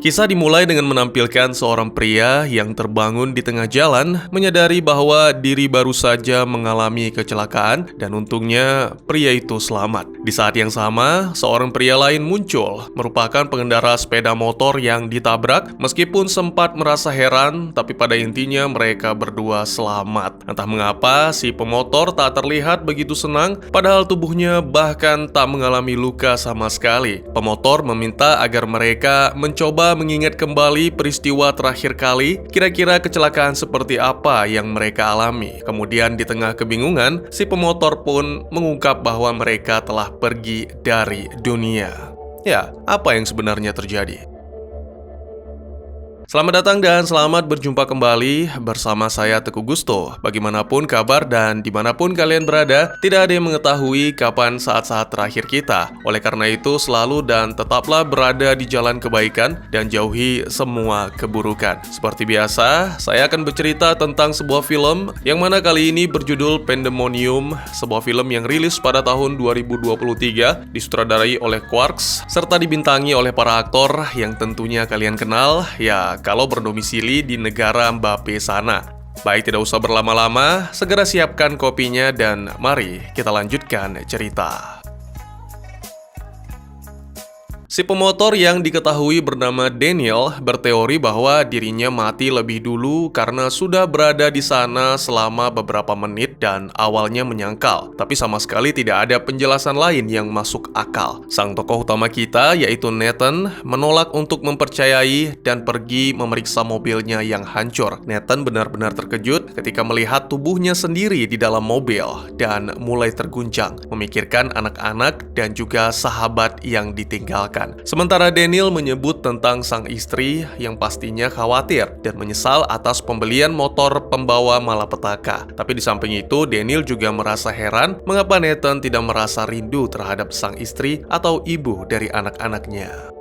Kisah dimulai dengan menampilkan seorang pria yang terbangun di tengah jalan, menyadari bahwa diri baru saja mengalami kecelakaan dan untungnya pria itu selamat. Di saat yang sama, seorang pria lain muncul, merupakan pengendara sepeda motor yang ditabrak. Meskipun sempat merasa heran, tapi pada intinya mereka berdua selamat. Entah mengapa, si pemotor tak terlihat begitu senang, padahal tubuhnya bahkan tak mengalami luka sama sekali. Pemotor meminta agar mereka mencoba mengingat kembali peristiwa terakhir kali, kira-kira kecelakaan seperti apa yang mereka alami. Kemudian di tengah kebingungan, si pemotor pun mengungkap bahwa mereka telah pergi dari dunia. Ya, apa yang sebenarnya terjadi? Selamat datang dan selamat berjumpa kembali bersama saya Teguh Gusto. Bagaimanapun kabar dan dimanapun kalian berada, tidak ada yang mengetahui kapan saat-saat terakhir kita. Oleh karena itu, selalu dan tetaplah berada di jalan kebaikan dan jauhi semua keburukan. Seperti biasa, saya akan bercerita tentang sebuah film yang mana kali ini berjudul Pandemonium, sebuah film yang rilis pada tahun 2023, disutradarai oleh Quarks, serta dibintangi oleh para aktor yang tentunya kalian kenal, ya kalau berdomisili di negara Mbappe sana. Baik, tidak usah berlama-lama, segera siapkan kopinya dan mari kita lanjutkan cerita. Si pemotor yang diketahui bernama Daniel berteori bahwa dirinya mati lebih dulu karena sudah berada di sana selama beberapa menit dan awalnya menyangkal. Tapi sama sekali tidak ada penjelasan lain yang masuk akal. Sang tokoh utama kita, yaitu Nathan, menolak untuk mempercayai dan pergi memeriksa mobilnya yang hancur. Nathan benar-benar terkejut ketika melihat tubuhnya sendiri di dalam mobil dan mulai terguncang, memikirkan anak-anak dan juga sahabat yang ditinggalkan. Sementara Daniel menyebut tentang sang istri yang pastinya khawatir dan menyesal atas pembelian motor pembawa malapetaka. Tapi di samping itu, Daniel juga merasa heran mengapa Nathan tidak merasa rindu terhadap sang istri atau ibu dari anak-anaknya.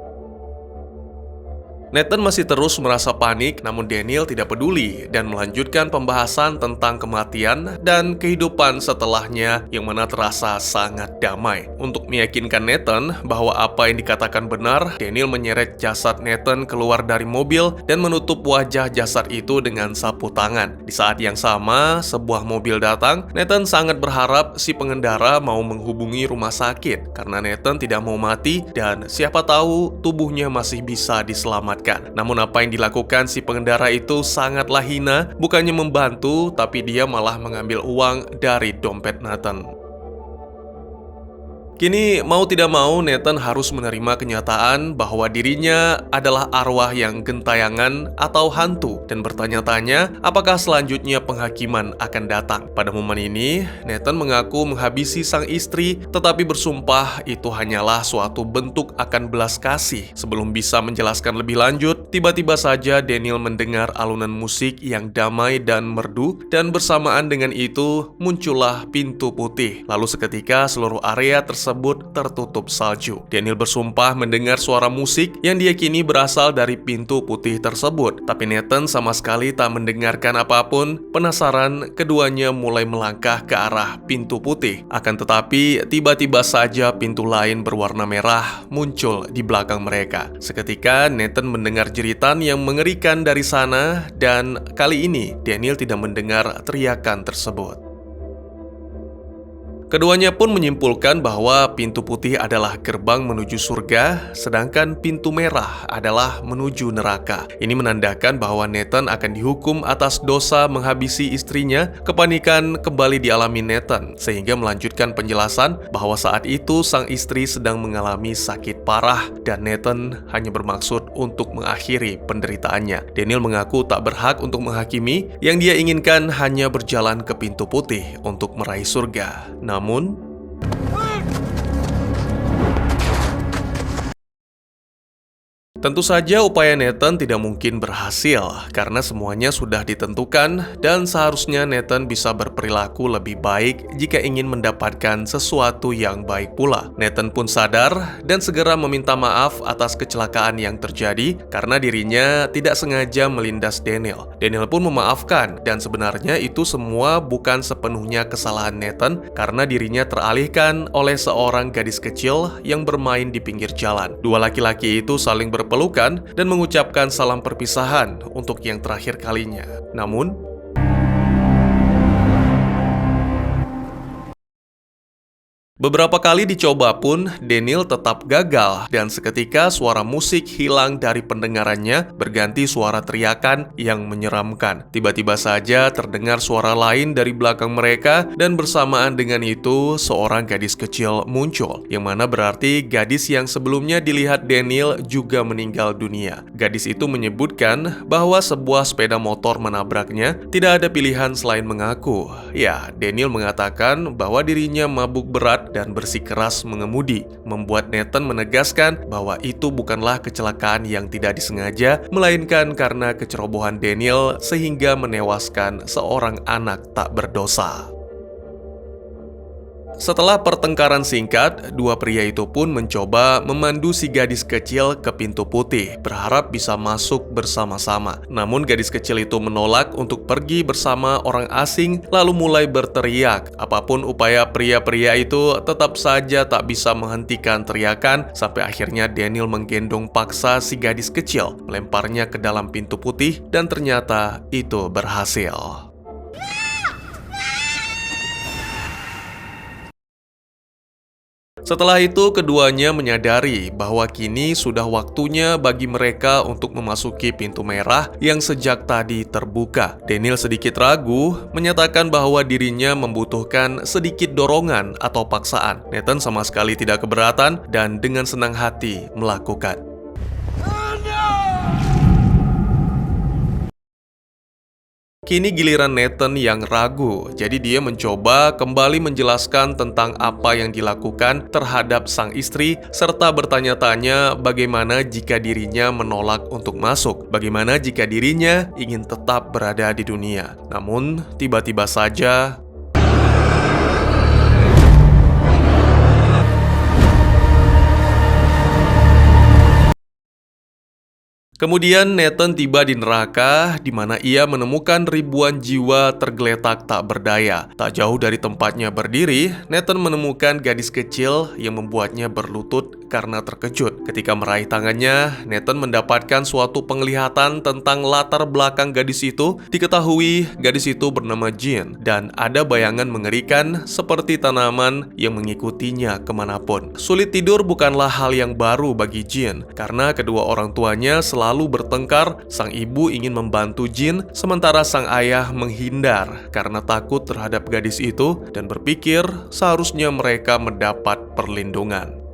Nathan masih terus merasa panik, namun Daniel tidak peduli dan melanjutkan pembahasan tentang kematian dan kehidupan setelahnya yang mana terasa sangat damai. Untuk meyakinkan Nathan bahwa apa yang dikatakan benar, Daniel menyeret jasad Nathan keluar dari mobil dan menutup wajah jasad itu dengan sapu tangan. Di saat yang sama, sebuah mobil datang. Nathan sangat berharap si pengendara mau menghubungi rumah sakit karena Nathan tidak mau mati dan siapa tahu tubuhnya masih bisa diselamatkan. Namun apa yang dilakukan si pengendara itu sangatlah hina, bukannya membantu, tapi dia malah mengambil uang dari dompet Nathan. Kini mau tidak mau Nathan harus menerima kenyataan bahwa dirinya adalah arwah yang gentayangan atau hantu dan bertanya-tanya apakah selanjutnya penghakiman akan datang. Pada momen ini, Nathan mengaku menghabisi sang istri tetapi bersumpah itu hanyalah suatu bentuk akan belas kasih. Sebelum bisa menjelaskan lebih lanjut, tiba-tiba saja Daniel mendengar alunan musik yang damai dan merdu dan bersamaan dengan itu muncullah pintu putih. Lalu seketika seluruh area tersebut tertutup salju. Daniel bersumpah mendengar suara musik yang diyakini berasal dari pintu putih tersebut. Tapi Nathan sama sekali tak mendengarkan apapun. Penasaran, keduanya mulai melangkah ke arah pintu putih. Akan tetapi, tiba-tiba saja pintu lain berwarna merah muncul di belakang mereka. Seketika, Nathan mendengar jeritan yang mengerikan dari sana dan kali ini Daniel tidak mendengar teriakan tersebut. Keduanya pun menyimpulkan bahwa pintu putih adalah gerbang menuju surga, sedangkan pintu merah adalah menuju neraka. Ini menandakan bahwa Nathan akan dihukum atas dosa menghabisi istrinya. Kepanikan kembali dialami Nathan, sehingga melanjutkan penjelasan bahwa saat itu sang istri sedang mengalami sakit parah dan Nathan hanya bermaksud untuk mengakhiri penderitaannya. Daniel mengaku tak berhak untuk menghakimi, yang dia inginkan hanya berjalan ke pintu putih untuk meraih surga. Namun tentu saja upaya Nathan tidak mungkin berhasil karena semuanya sudah ditentukan dan seharusnya Nathan bisa berperilaku lebih baik jika ingin mendapatkan sesuatu yang baik pula. Nathan pun sadar dan segera meminta maaf atas kecelakaan yang terjadi karena dirinya tidak sengaja melindas Daniel. Daniel pun memaafkan dan sebenarnya itu semua bukan sepenuhnya kesalahan Nathan karena dirinya teralihkan oleh seorang gadis kecil yang bermain di pinggir jalan. Dua laki-laki itu saling berpelukan berpelukan dan mengucapkan salam perpisahan untuk yang terakhir kalinya. Namun, beberapa kali dicoba pun, Daniel tetap gagal dan seketika suara musik hilang dari pendengarannya berganti suara teriakan yang menyeramkan. Tiba-tiba saja terdengar suara lain dari belakang mereka dan bersamaan dengan itu seorang gadis kecil muncul, yang mana berarti gadis yang sebelumnya dilihat Daniel juga meninggal dunia. Gadis itu menyebutkan bahwa sebuah sepeda motor menabraknya, tidak ada pilihan selain mengaku. Ya, Daniel mengatakan bahwa dirinya mabuk berat dan bersikeras mengemudi, membuat Nathan menegaskan bahwa itu bukanlah kecelakaan yang tidak disengaja, melainkan karena kecerobohan Daniel sehingga menewaskan seorang anak tak berdosa. Setelah pertengkaran singkat, dua pria itu pun mencoba memandu si gadis kecil ke pintu putih, berharap bisa masuk bersama-sama. Namun gadis kecil itu menolak untuk pergi bersama orang asing, lalu mulai berteriak. Apapun upaya pria-pria itu, tetap saja tak bisa menghentikan teriakan, sampai akhirnya Daniel menggendong paksa si gadis kecil, melemparnya ke dalam pintu putih, dan ternyata itu berhasil. Setelah itu, keduanya menyadari bahwa kini sudah waktunya bagi mereka untuk memasuki pintu merah yang sejak tadi terbuka. Daniel sedikit ragu, menyatakan bahwa dirinya membutuhkan sedikit dorongan atau paksaan. Nathan sama sekali tidak keberatan dan dengan senang hati melakukan. Kini giliran Nathan yang ragu, jadi dia mencoba kembali menjelaskan tentang apa yang dilakukan terhadap sang istri, serta bertanya-tanya bagaimana jika dirinya menolak untuk masuk, bagaimana jika dirinya ingin tetap berada di dunia. Namun, tiba-tiba saja kemudian Nathan tiba di neraka, di mana ia menemukan ribuan jiwa tergeletak tak berdaya. Tak jauh dari tempatnya berdiri, Nathan menemukan gadis kecil yang membuatnya berlutut karena terkejut. Ketika meraih tangannya, Nathan mendapatkan suatu penglihatan tentang latar belakang gadis itu. Diketahui gadis itu bernama Jean, dan ada bayangan mengerikan seperti tanaman yang mengikutinya kemanapun. Sulit tidur bukanlah hal yang baru bagi Jean, karena kedua orang tuanya selalu bertengkar. Sang ibu ingin membantu Jean, sementara sang ayah menghindar karena takut terhadap gadis itu dan berpikir seharusnya mereka mendapat perlindungan.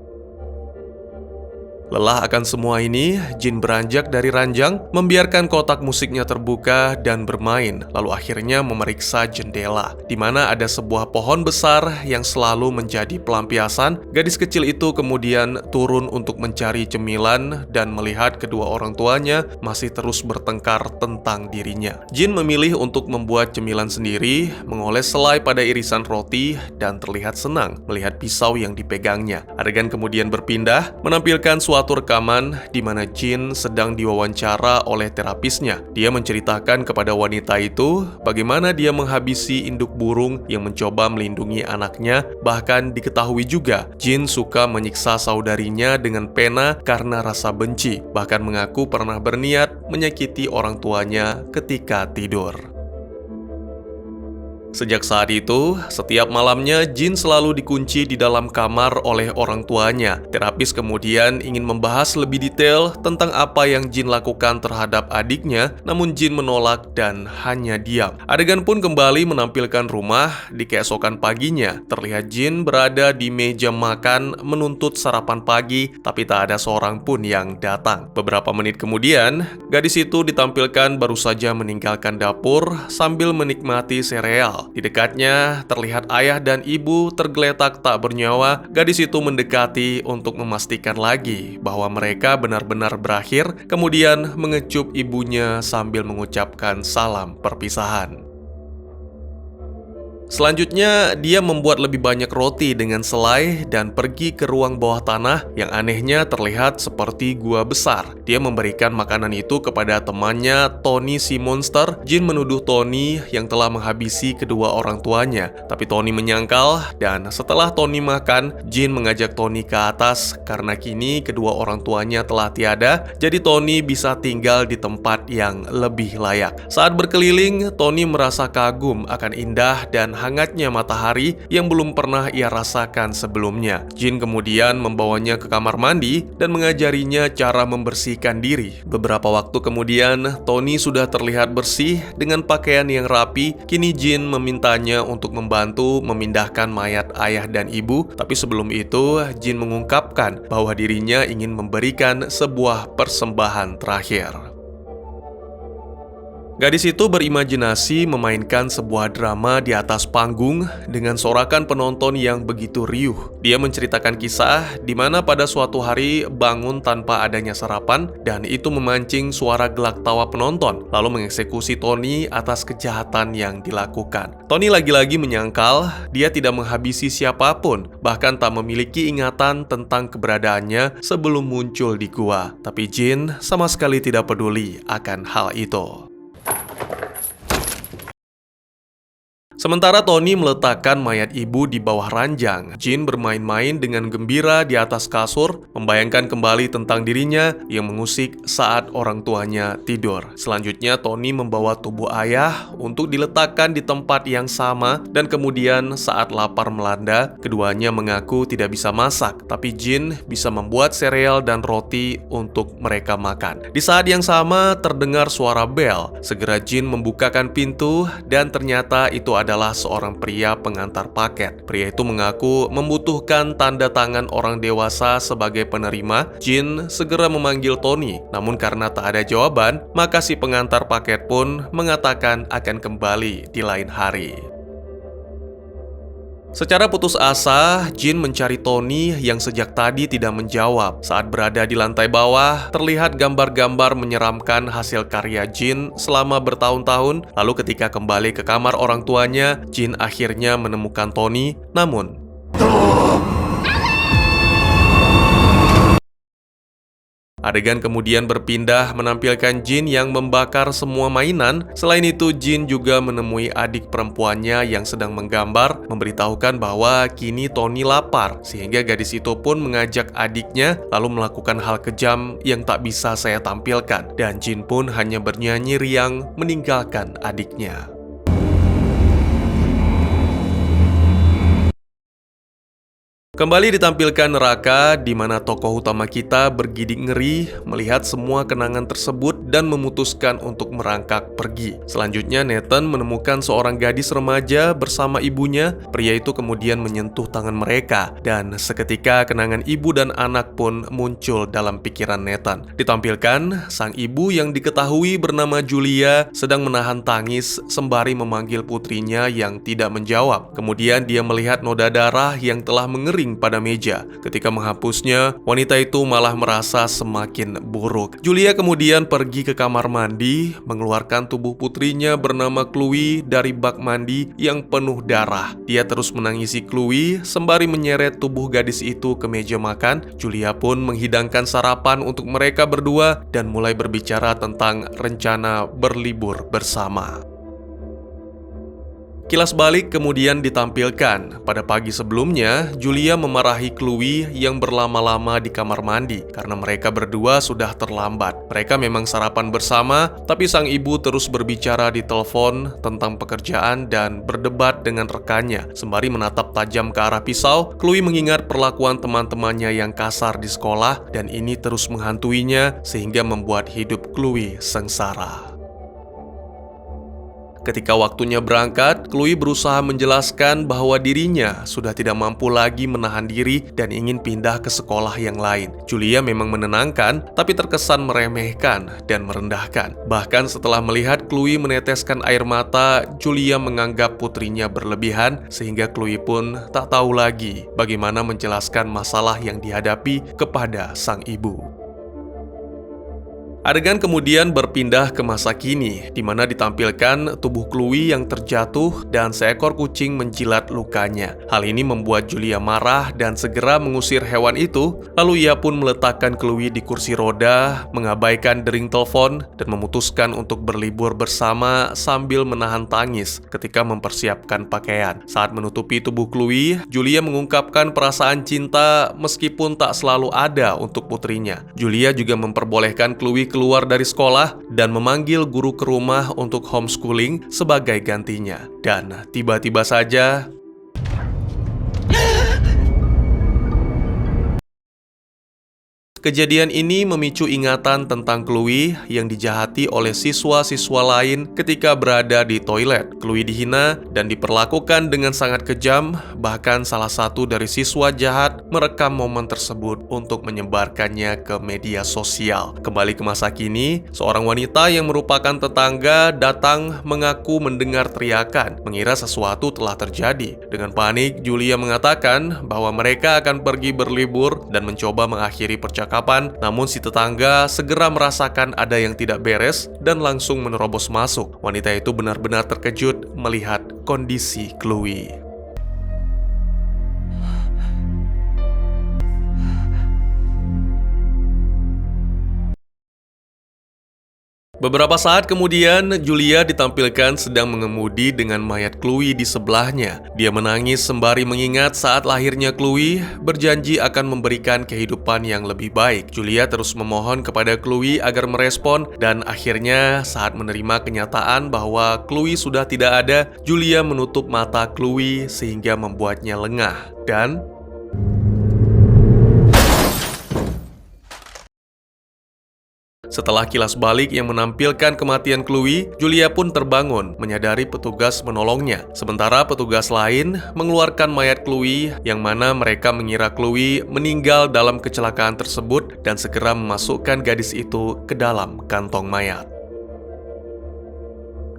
Lelah akan semua ini, Jean beranjak dari ranjang, membiarkan kotak musiknya terbuka dan bermain, lalu akhirnya memeriksa jendela, di mana ada sebuah pohon besar yang selalu menjadi pelampiasan. Gadis kecil itu kemudian turun untuk mencari cemilan dan melihat kedua orang tuanya masih terus bertengkar tentang dirinya. Jean memilih untuk membuat cemilan sendiri, mengoles selai pada irisan roti, dan terlihat senang melihat pisau yang dipegangnya. Adegan kemudian berpindah, menampilkan suatu rekaman di mana Jean sedang diwawancara oleh terapisnya. Dia menceritakan kepada wanita itu bagaimana dia menghabisi induk burung yang mencoba melindungi anaknya. Bahkan diketahui juga Jean suka menyiksa saudarinya dengan pena karena rasa benci, bahkan mengaku pernah berniat menyakiti orang tuanya ketika tidur. Sejak saat itu, setiap malamnya Jean selalu dikunci di dalam kamar oleh orang tuanya. Terapis kemudian ingin membahas lebih detail tentang apa yang Jean lakukan terhadap adiknya, namun Jean menolak dan hanya diam. Adegan pun kembali menampilkan rumah. Di keesokan paginya, terlihat Jean berada di meja makan menuntut sarapan pagi, tapi tak ada seorang pun yang datang. Beberapa menit kemudian, gadis itu ditampilkan baru saja meninggalkan dapur sambil menikmati sereal. Di dekatnya terlihat ayah dan ibu tergeletak tak bernyawa. Gadis itu mendekati untuk memastikan lagi bahwa mereka benar-benar berakhir, kemudian mengecup ibunya sambil mengucapkan salam perpisahan. Selanjutnya, dia membuat lebih banyak roti dengan selai dan pergi ke ruang bawah tanah yang anehnya terlihat seperti gua besar. Dia memberikan makanan itu kepada temannya, Tony si monster. Jin menuduh Tony yang telah menghabisi kedua orang tuanya. Tapi Tony menyangkal, dan setelah Tony makan, Jin mengajak Tony ke atas karena kini kedua orang tuanya telah tiada, jadi Tony bisa tinggal di tempat yang lebih layak. Saat berkeliling, Tony merasa kagum akan indah dan hangatnya matahari yang belum pernah ia rasakan sebelumnya. Jin kemudian membawanya ke kamar mandi dan mengajarinya cara membersihkan diri. Beberapa waktu kemudian, Tony sudah terlihat bersih dengan pakaian yang rapi. Kini Jin memintanya untuk membantu memindahkan mayat ayah dan ibu, tapi sebelum itu, Jin mengungkapkan bahwa dirinya ingin memberikan sebuah persembahan terakhir. Gadis itu berimajinasi memainkan sebuah drama di atas panggung dengan sorakan penonton yang begitu riuh. Dia menceritakan kisah di mana pada suatu hari bangun tanpa adanya sarapan dan itu memancing suara gelak tawa penonton, lalu mengeksekusi Tony atas kejahatan yang dilakukan. Tony lagi-lagi menyangkal dia tidak menghabisi siapapun, bahkan tak memiliki ingatan tentang keberadaannya sebelum muncul di gua. Tapi Jin sama sekali tidak peduli akan hal itu. Sementara Tony meletakkan mayat ibu di bawah ranjang, Jin bermain-main dengan gembira di atas kasur, membayangkan kembali tentang dirinya yang mengusik saat orang tuanya tidur. Selanjutnya, Tony membawa tubuh ayah untuk diletakkan di tempat yang sama, dan kemudian saat lapar melanda, keduanya mengaku tidak bisa masak, tapi Jin bisa membuat sereal dan roti untuk mereka makan. Di saat yang sama, terdengar suara bel. Segera Jin membukakan pintu, dan ternyata itu adalah seorang pria pengantar paket. Pria itu mengaku membutuhkan tanda tangan orang dewasa sebagai penerima. Jin segera memanggil Tony, namun karena tak ada jawaban, maka si pengantar paket pun mengatakan akan kembali di lain hari. Secara putus asa, Jin mencari Tony yang sejak tadi tidak menjawab. Saat berada di lantai bawah, terlihat gambar-gambar menyeramkan hasil karya Jin selama bertahun-tahun. Lalu ketika kembali ke kamar orang tuanya, Jin akhirnya menemukan Tony. Namun, adegan kemudian berpindah menampilkan Jin yang membakar semua mainan. Selain itu, Jin juga menemui adik perempuannya yang sedang menggambar, memberitahukan bahwa kini Tony lapar, sehingga gadis itu pun mengajak adiknya lalu melakukan hal kejam yang tak bisa saya tampilkan, dan Jin pun hanya bernyanyi riang meninggalkan adiknya. Kembali ditampilkan neraka di mana tokoh utama kita bergidik ngeri melihat semua kenangan tersebut dan memutuskan untuk merangkak pergi. Selanjutnya Nathan menemukan seorang gadis remaja bersama ibunya. Pria itu kemudian menyentuh tangan mereka dan seketika kenangan ibu dan anak pun muncul dalam pikiran Nathan. Ditampilkan sang ibu yang diketahui bernama Julia sedang menahan tangis sembari memanggil putrinya yang tidak menjawab. Kemudian dia melihat noda darah yang telah mengering pada meja. Ketika menghapusnya, wanita itu malah merasa semakin buruk. Julia kemudian pergi ke kamar mandi, mengeluarkan tubuh putrinya bernama Chloe dari bak mandi yang penuh darah. Dia terus menangisi Chloe sembari menyeret tubuh gadis itu ke meja makan. Julia pun menghidangkan sarapan untuk mereka berdua dan mulai berbicara tentang rencana berlibur bersama. Kilas balik kemudian ditampilkan. Pada pagi sebelumnya, Julia memarahi Chloe yang berlama-lama di kamar mandi karena mereka berdua sudah terlambat. Mereka memang sarapan bersama, tapi sang ibu terus berbicara di telepon tentang pekerjaan dan berdebat dengan rekannya. Sembari menatap tajam ke arah pisau, Chloe mengingat perlakuan teman-temannya yang kasar di sekolah dan ini terus menghantuinya sehingga membuat hidup Chloe sengsara. Ketika waktunya berangkat, Chloe berusaha menjelaskan bahwa dirinya sudah tidak mampu lagi menahan diri dan ingin pindah ke sekolah yang lain. Julia memang menenangkan, tapi terkesan meremehkan dan merendahkan. Bahkan setelah melihat Chloe meneteskan air mata, Julia menganggap putrinya berlebihan, sehingga Chloe pun tak tahu lagi bagaimana menjelaskan masalah yang dihadapi kepada sang ibu. Adegan kemudian berpindah ke masa kini, di mana ditampilkan tubuh Chloe yang terjatuh dan seekor kucing menjilat lukanya. Hal ini membuat Julia marah dan segera mengusir hewan itu, lalu ia pun meletakkan Chloe di kursi roda, mengabaikan dering telepon, dan memutuskan untuk berlibur bersama sambil menahan tangis ketika mempersiapkan pakaian. Saat menutupi tubuh Chloe, Julia mengungkapkan perasaan cinta meskipun tak selalu ada untuk putrinya. Julia juga memperbolehkan Chloe keluar dari sekolah dan memanggil guru ke rumah untuk homeschooling sebagai gantinya. Dan tiba-tiba saja kejadian ini memicu ingatan tentang Chloe yang dijahati oleh siswa-siswa lain ketika berada di toilet. Chloe dihina dan diperlakukan dengan sangat kejam, bahkan salah satu dari siswa jahat merekam momen tersebut untuk menyebarkannya ke media sosial. Kembali ke masa kini, seorang wanita yang merupakan tetangga datang mengaku mendengar teriakan, mengira sesuatu telah terjadi. Dengan panik, Julia mengatakan bahwa mereka akan pergi berlibur dan mencoba mengakhiri percakapan. Namun si tetangga segera merasakan ada yang tidak beres dan langsung menerobos masuk. Wanita itu benar-benar terkejut melihat kondisi Chloe. Beberapa saat kemudian, Julia ditampilkan sedang mengemudi dengan mayat Chloe di sebelahnya. Dia menangis sembari mengingat saat lahirnya Chloe, berjanji akan memberikan kehidupan yang lebih baik. Julia terus memohon kepada Chloe agar merespon, dan akhirnya saat menerima kenyataan bahwa Chloe sudah tidak ada, Julia menutup mata Chloe sehingga membuatnya lengah. Dan setelah kilas balik yang menampilkan kematian Chloe, Julia pun terbangun, menyadari petugas menolongnya. Sementara petugas lain mengeluarkan mayat Chloe, yang mana mereka mengira Chloe meninggal dalam kecelakaan tersebut dan segera memasukkan gadis itu ke dalam kantong mayat.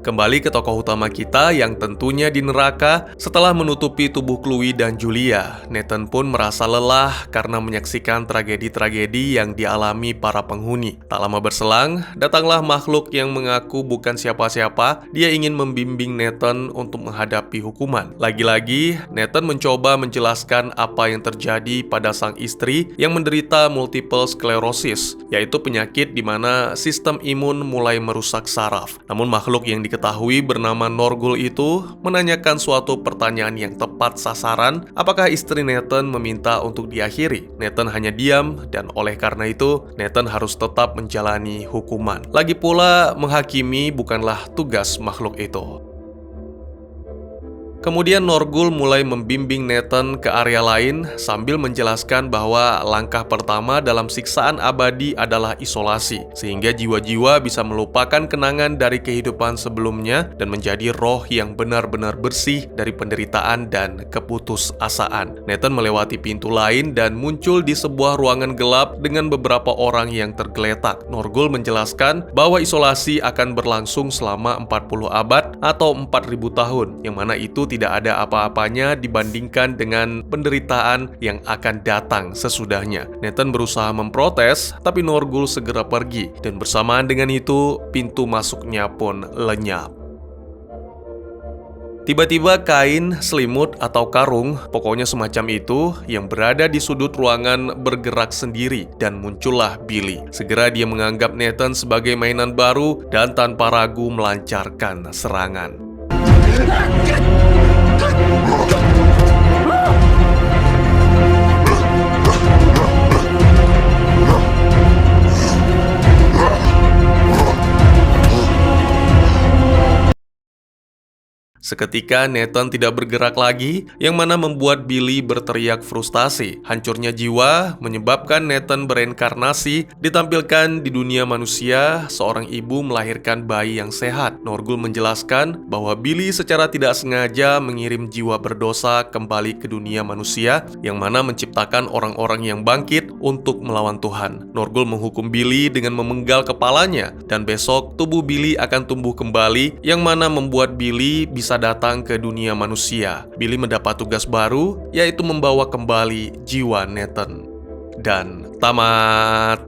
Kembali ke tokoh utama kita yang tentunya di neraka. Setelah menutupi tubuh Chloe dan Julia, Nathan pun merasa lelah karena menyaksikan tragedi-tragedi yang dialami para penghuni. Tak lama berselang, datanglah makhluk yang mengaku bukan siapa-siapa. Dia ingin membimbing Nathan untuk menghadapi hukuman. Lagi-lagi, Nathan mencoba menjelaskan apa yang terjadi pada sang istri yang menderita multiple sclerosis, yaitu penyakit di mana sistem imun mulai merusak saraf. Namun makhluk yang diketahui bernama Norgul itu menanyakan suatu pertanyaan yang tepat sasaran, apakah istri Nathan meminta untuk diakhiri. Nathan hanya diam, dan oleh karena itu Nathan harus tetap menjalani hukuman. Lagi pula, menghakimi bukanlah tugas makhluk itu. Kemudian Norgul mulai membimbing Nathan ke area lain sambil menjelaskan bahwa langkah pertama dalam siksaan abadi adalah isolasi, sehingga jiwa-jiwa bisa melupakan kenangan dari kehidupan sebelumnya dan menjadi roh yang benar-benar bersih dari penderitaan dan keputusasaan. Nathan melewati pintu lain dan muncul di sebuah ruangan gelap dengan beberapa orang yang tergeletak. Norgul menjelaskan bahwa isolasi akan berlangsung selama 40 abad atau 4000 tahun, yang mana itu tidak ada apa-apanya dibandingkan dengan penderitaan yang akan datang sesudahnya. Nathan berusaha memprotes, tapi Norgul segera pergi, dan bersamaan dengan itu, pintu masuknya pun lenyap. Tiba-tiba kain, selimut, atau karung, pokoknya semacam itu, yang berada di sudut ruangan bergerak sendiri, dan muncullah Billy. Segera dia menganggap Nathan sebagai mainan baru dan tanpa ragu melancarkan serangan. Seketika Nathan tidak bergerak lagi, yang mana membuat Billy berteriak frustasi. Hancurnya jiwa menyebabkan Nathan bereinkarnasi, ditampilkan di dunia manusia. Seorang ibu melahirkan bayi yang sehat. Norgul menjelaskan bahwa Billy secara tidak sengaja mengirim jiwa berdosa kembali ke dunia manusia, yang mana menciptakan orang-orang yang bangkit untuk melawan Tuhan. Norgul menghukum Billy dengan memenggal kepalanya, dan besok tubuh Billy akan tumbuh kembali, yang mana membuat Billy bisa datang ke dunia manusia. Billy mendapat tugas baru, yaitu membawa kembali jiwa Nathan. Dan tamat.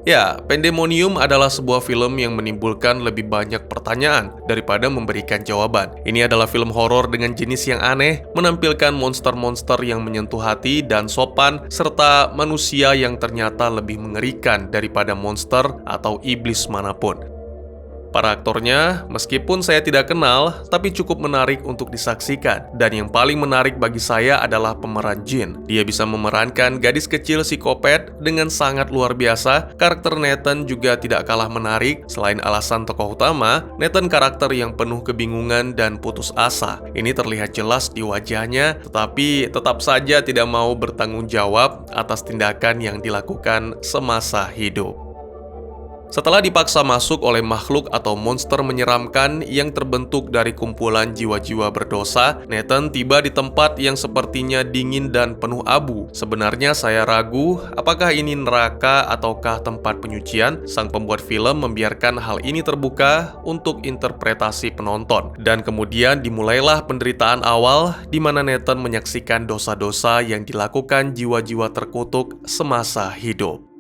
Ya, Pandemonium adalah sebuah film yang menimbulkan lebih banyak pertanyaan daripada memberikan jawaban. Ini adalah film horor dengan jenis yang aneh, menampilkan monster-monster yang menyentuh hati dan sopan, serta manusia yang ternyata lebih mengerikan daripada monster atau iblis manapun. Para aktornya, meskipun saya tidak kenal, tapi cukup menarik untuk disaksikan. Dan yang paling menarik bagi saya adalah pemeran Jin. Dia bisa memerankan gadis kecil psikopat dengan sangat luar biasa. Karakter Nathan juga tidak kalah menarik. Selain alasan tokoh utama, Nathan karakter yang penuh kebingungan dan putus asa. Ini terlihat jelas di wajahnya, tetapi tetap saja tidak mau bertanggung jawab atas tindakan yang dilakukan semasa hidup. Setelah dipaksa masuk oleh makhluk atau monster menyeramkan yang terbentuk dari kumpulan jiwa-jiwa berdosa, Nathan tiba di tempat yang sepertinya dingin dan penuh abu. Sebenarnya saya ragu apakah ini neraka ataukah tempat penyucian. Sang pembuat film membiarkan hal ini terbuka untuk interpretasi penonton. Dan kemudian dimulailah penderitaan awal di mana Nathan menyaksikan dosa-dosa yang dilakukan jiwa-jiwa terkutuk semasa hidup.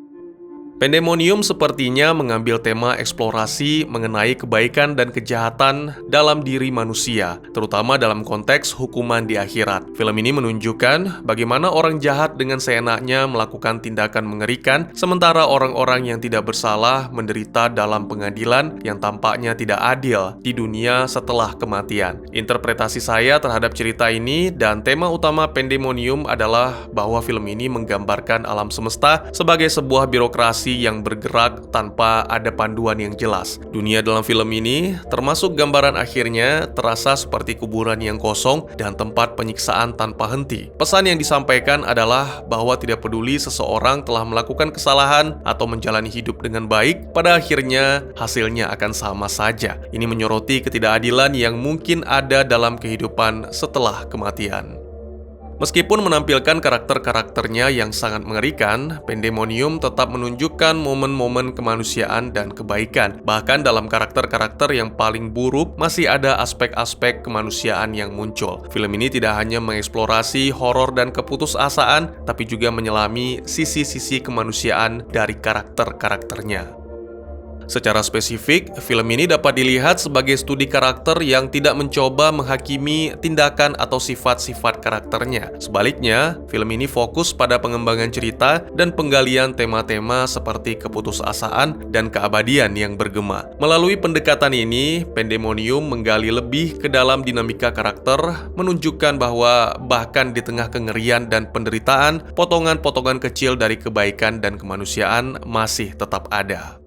Pandemonium sepertinya mengambil tema eksplorasi mengenai kebaikan dan kejahatan dalam diri manusia, terutama dalam konteks hukuman di akhirat. Film ini menunjukkan bagaimana orang jahat dengan seenaknya melakukan tindakan mengerikan, sementara orang-orang yang tidak bersalah menderita dalam pengadilan yang tampaknya tidak adil di dunia setelah kematian. Interpretasi saya terhadap cerita ini dan tema utama Pandemonium adalah bahwa film ini menggambarkan alam semesta sebagai sebuah birokrasi yang bergerak tanpa ada panduan yang jelas. Dunia dalam film ini, termasuk gambaran akhirnya, terasa seperti kuburan yang kosong dan tempat penyiksaan tanpa henti. Pesan yang disampaikan adalah bahwa tidak peduli seseorang telah melakukan kesalahan atau menjalani hidup dengan baik, pada akhirnya hasilnya akan sama saja. Ini menyoroti ketidakadilan yang mungkin ada dalam kehidupan setelah kematian. Meskipun menampilkan karakter-karakternya yang sangat mengerikan, Pandemonium tetap menunjukkan momen-momen kemanusiaan dan kebaikan. Bahkan dalam karakter-karakter yang paling buruk, masih ada aspek-aspek kemanusiaan yang muncul. Film ini tidak hanya mengeksplorasi horor dan keputusasaan, tapi juga menyelami sisi-sisi kemanusiaan dari karakter-karakternya. Secara spesifik, film ini dapat dilihat sebagai studi karakter yang tidak mencoba menghakimi tindakan atau sifat-sifat karakternya. Sebaliknya, film ini fokus pada pengembangan cerita dan penggalian tema-tema seperti keputusasaan dan keabadian yang bergema. Melalui pendekatan ini, Pandemonium menggali lebih ke dalam dinamika karakter, menunjukkan bahwa bahkan di tengah kengerian dan penderitaan, potongan-potongan kecil dari kebaikan dan kemanusiaan masih tetap ada.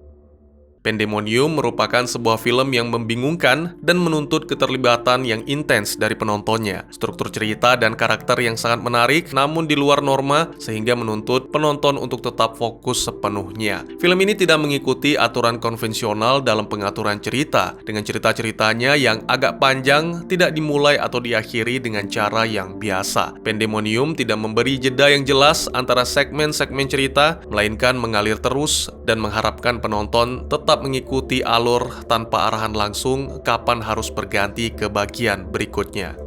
Pandemonium merupakan sebuah film yang membingungkan dan menuntut keterlibatan yang intens dari penontonnya. Struktur cerita dan karakter yang sangat menarik namun di luar norma sehingga menuntut penonton untuk tetap fokus sepenuhnya. Film ini tidak mengikuti aturan konvensional dalam pengaturan cerita, dengan cerita-ceritanya yang agak panjang, tidak dimulai atau diakhiri dengan cara yang biasa. Pandemonium tidak memberi jeda yang jelas antara segmen-segmen cerita, melainkan mengalir terus dan mengharapkan penonton tetap mengikuti alur tanpa arahan langsung kapan harus berganti ke bagian berikutnya.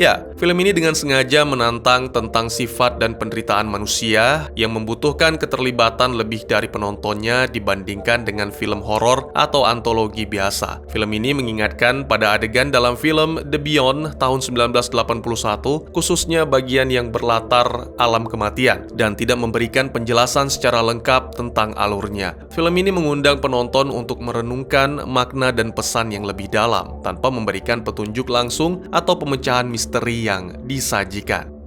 Ya, film ini dengan sengaja menantang tentang sifat dan penderitaan manusia yang membutuhkan keterlibatan lebih dari penontonnya dibandingkan dengan film horor atau antologi biasa. Film ini mengingatkan pada adegan dalam film The Beyond tahun 1981, khususnya bagian yang berlatar alam kematian, dan tidak memberikan penjelasan secara lengkap tentang alurnya. Film ini mengundang penonton untuk merenungkan makna dan pesan yang lebih dalam, tanpa memberikan petunjuk langsung atau pemecahan misteri yang disajikan.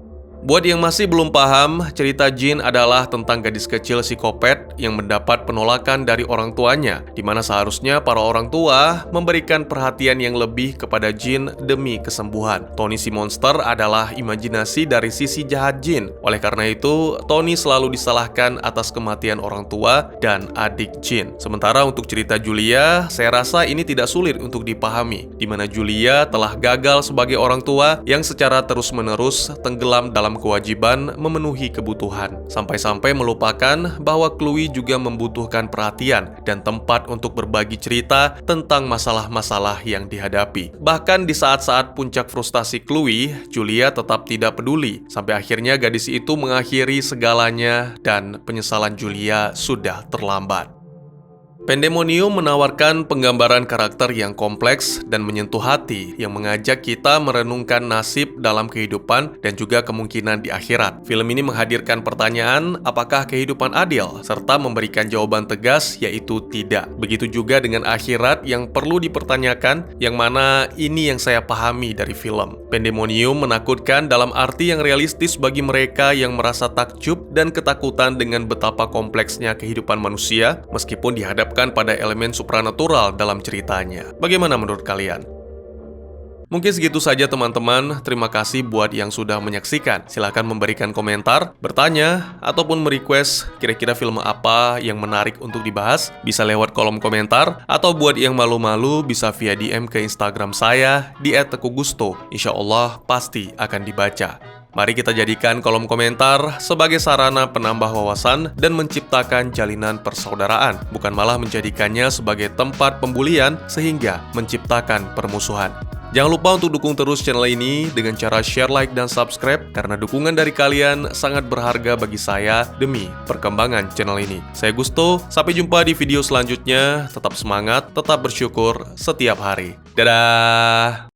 Buat yang masih belum paham, cerita Jin adalah tentang gadis kecil psikopat yang mendapat penolakan dari orang tuanya, di mana seharusnya para orang tua memberikan perhatian yang lebih kepada Jin demi kesembuhan. Tony si monster adalah imajinasi dari sisi jahat Jin. Oleh karena itu, Tony selalu disalahkan atas kematian orang tua dan adik Jin. Sementara untuk cerita Julia, saya rasa ini tidak sulit untuk dipahami, di mana Julia telah gagal sebagai orang tua yang secara terus-menerus tenggelam dalam dalam kewajiban memenuhi kebutuhan, sampai-sampai melupakan bahwa Chloe juga membutuhkan perhatian dan tempat untuk berbagi cerita tentang masalah-masalah yang dihadapi. Bahkan di saat-saat puncak frustasi Chloe, Julia tetap tidak peduli, sampai akhirnya gadis itu mengakhiri segalanya dan penyesalan Julia sudah terlambat. Pandemonium menawarkan penggambaran karakter yang kompleks dan menyentuh hati, yang mengajak kita merenungkan nasib dalam kehidupan dan juga kemungkinan di akhirat. Film ini menghadirkan pertanyaan, apakah kehidupan adil? Serta memberikan jawaban tegas, yaitu tidak. Begitu juga dengan akhirat yang perlu dipertanyakan, yang mana ini yang saya pahami dari film. Pandemonium menakutkan dalam arti yang realistis bagi mereka yang merasa takjub dan ketakutan dengan betapa kompleksnya kehidupan manusia, meskipun dihadapkan pada elemen supranatural dalam ceritanya. Bagaimana menurut kalian? Mungkin segitu saja teman-teman. Terima kasih buat yang sudah menyaksikan. Silahkan memberikan komentar, bertanya, ataupun merequest kira-kira film apa yang menarik untuk dibahas. Bisa lewat kolom komentar, atau buat yang malu-malu bisa via DM ke Instagram saya di @tekugusto. Insya Allah pasti akan dibaca. Mari kita jadikan kolom komentar sebagai sarana penambah wawasan dan menciptakan jalinan persaudaraan, bukan malah menjadikannya sebagai tempat pembulian sehingga menciptakan permusuhan. Jangan lupa untuk dukung terus channel ini dengan cara share, like, dan subscribe, karena dukungan dari kalian sangat berharga bagi saya demi perkembangan channel ini. Saya Gusto, sampai jumpa di video selanjutnya. Tetap semangat, tetap bersyukur setiap hari. Dadah!